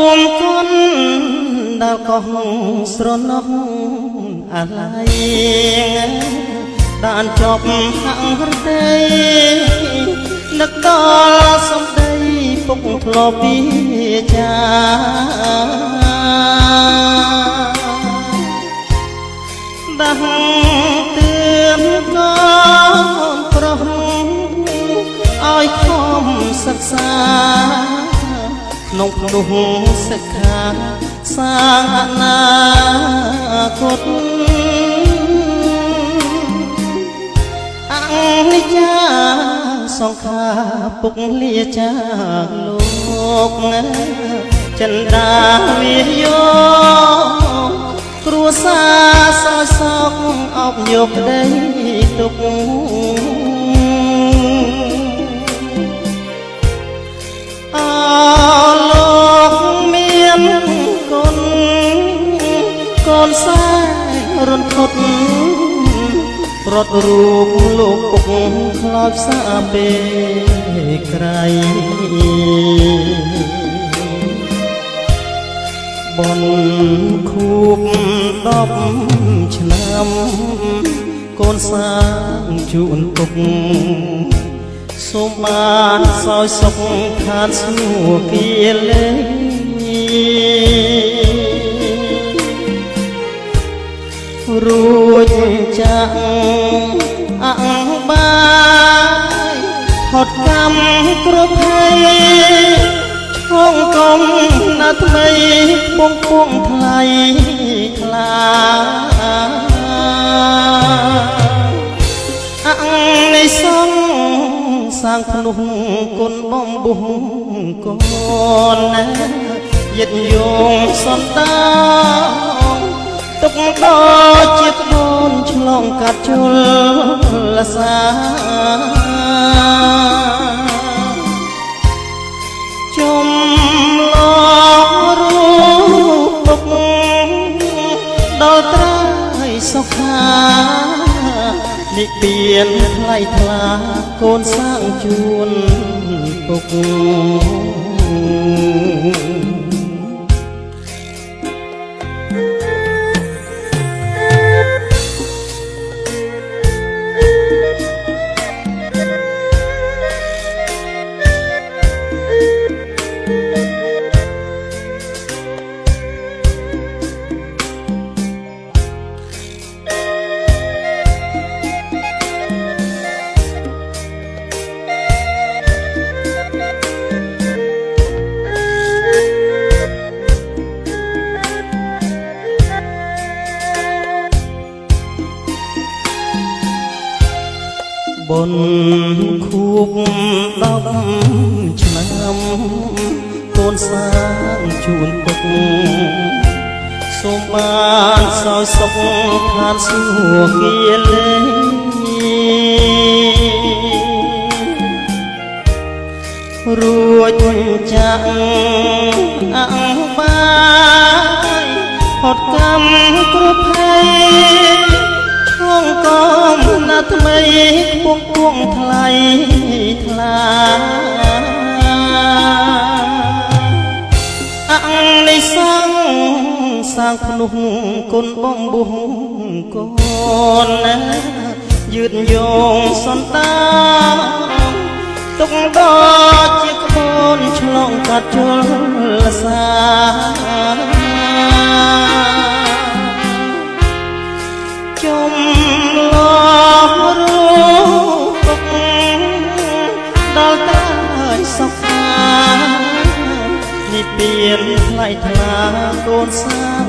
ួងគុណដល់កោះស្រណោះអាឡ័យដានចប់ហាក់រដីនឹកដល់សំដីពុកធ្លាប់ពីចាដាស់ទឿនកូនប្រុសឲ្យខំសិក្សាក្នុងភ្នោះសិក្ខាសាងអនាគតអនិច្ចាសង្ខារពុកលាចាលោកចិន្តាវាយោគ្រួសារសោយសោកអបយកក្តីទុកអលោកមានគុណកូនសែរន្ធត់រត់រូបលោកពុកខ្លោចសាពេលក្រៃបនខួប10ឆ្នាំកូនសាងជូនពុកសូមបានសោយសុខឋានសួគ៌គាលេរួចចាក់អង្គបាយផុតកម្មគ្រប់ភ័យឆ្លងកុំណាថ្មីពងពងថ្លៃថ្លាអង្គនៃសង្ឃសាងភ្នោះគុណបំបុះកូនណាយិតយងសន្តានទុកដល់ជាតិបូនឆ្លងកាត់ជលសាចំឡរូបពុកដល់ត្រើយសុខានិព្វានថ្លៃថ្លាកូនសាងជួនពុកបុណ្យខួប10ឆ្នាំកូនសាងជូនពុកសូមបានសោយសុខឋានសួគ៌គាលេរួចចាក់អង្គបាយផុតកម្មគ្រប់ភ័យឆ្លងកុំណាថ្មីពងពងថ្លៃថ្លាអង្គនៃសង្ឃសាងភ្នោះគុណបំបុះកូនណាយឺតយងសន្តានទុកដល់ជាក្បូនឆ្លងកាត់ជលសាចំឡរូបពុកដល់ត្រើយសុខានិព្វានថ្លៃថ្លាកូនសា